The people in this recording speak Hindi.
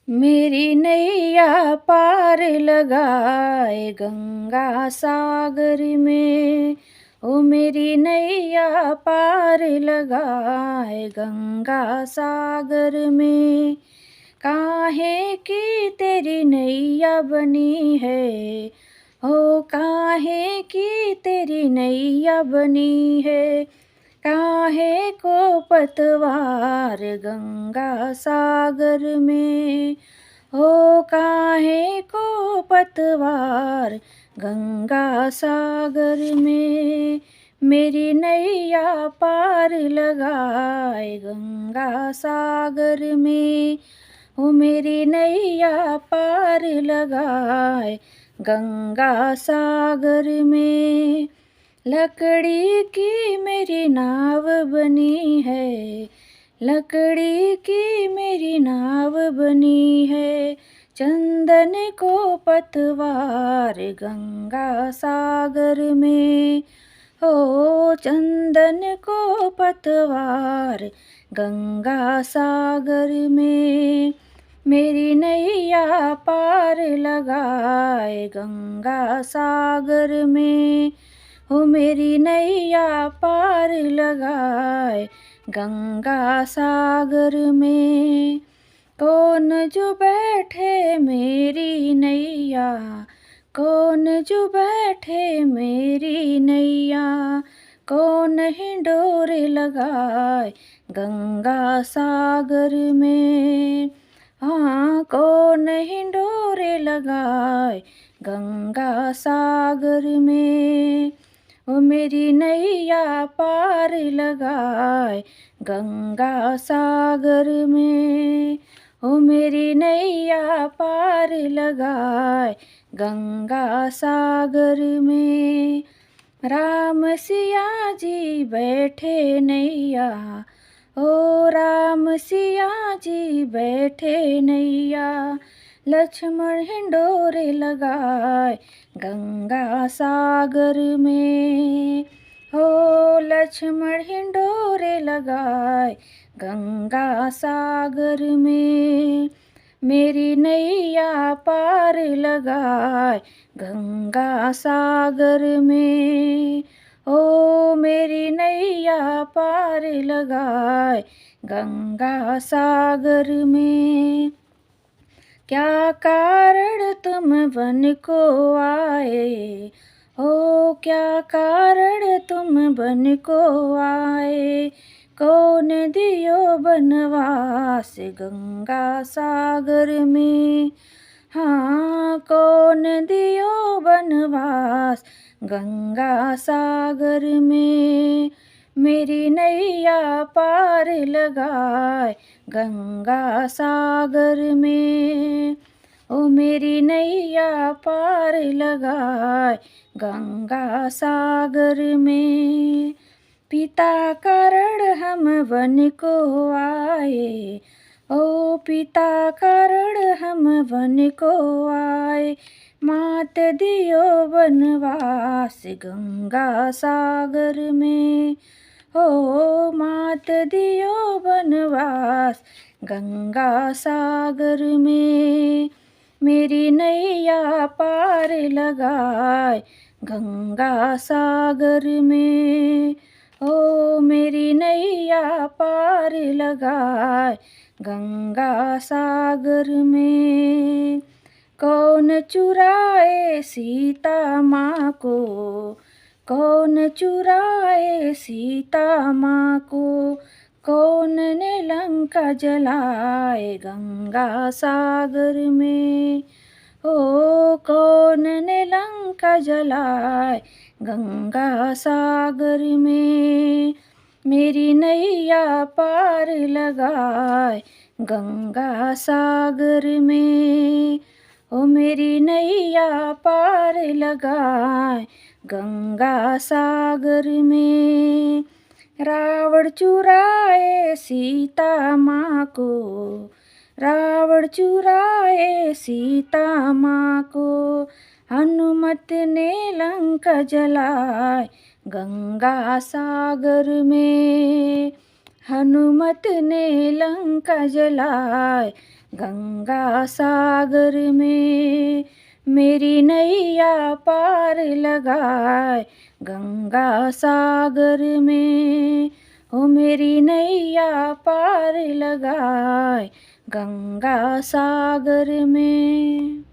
मेरी नैया पार लगाए गंगा सागर में। ओ मेरी नैया पार लगाए गंगा सागर में। काहे की तेरी नैया बनी है। हो काहे की तेरी नैया बनी है। काहे को पतवार गंगा सागर में। हो काहे को पतवार गंगा सागर में। मेरी नैया पार लगाए गंगा सागर में। हो मेरी नैया पार लगाए गंगा सागर में। लकड़ी की मेरी नाव बनी है। लकड़ी की मेरी नाव बनी है। चंदन को पतवार गंगा सागर में। हो चंदन को पतवार गंगा सागर में। मेरी नैया पार लगाए गंगा सागर में। हो मेरी नैया पार लगाए गंगा सागर में। कौन जो बैठे मेरी नैया। कौन जो बैठे मेरी नैया। कौन हिंडोरे लगाए गंगा सागर में। हाँ कौन हिंडोरे लगाए गंगा सागर में। ओ मेरी नैया पार लगाए गंगा सागर में। ओ मेरी नैया पार लगाए गंगा सागर में। राम सिया जी बैठे नैया। ओ राम सिया जी बैठे नैया। लक्ष्मण हिंडोरे लगाए गंगा सागर में। हो लक्ष्मण हिंडोरे लगाए गंगा सागर में। मेरी नैया पार लगाए गंगा सागर में। ओ मेरी नैया पार लगाए गंगा सागर में। क्या कारण तुम बन को आए। हो क्या कारण तुम बन को आए। कौन दियो बनवास गंगा सागर में। हाँ कौन दियो बनवास गंगा सागर में। मेरी नैया पार लगाए गंगा सागर में। ओ मेरी नैया पार लगाए गंगा सागर में। पिता कारण हम वन को आए। ओ पिता कारण हम वन को आए। मात दियो बनवास गंगा सागर में। हो मात दियो बनवास गंगा सागर में। मेरी नैया पार लगाए गंगा सागर में। ओ मेरी नैया पार लगाए गंगा सागर में। कौन चुराए सीता माँ को। कौन चुराए सीता माँ को। कौन ने लंका जलाए गंगा सागर में। ओ कौन ने लंका जलाए गंगा सागर में। मेरी नैया पार लगाए गंगा सागर में। ओ मेरी नैया पार लगाए गंगा सागर में। रावण चुराए सीता माँ को। रावण चुराए सीता माँ को। हनुमत ने लंका जलाए गंगा सागर में। हनुमत ने लंका जलाए गंगा सागर में, मेरी नैया पार लगाए गंगा सागर में। ओ मेरी नैया पार लगाए गंगा सागर में।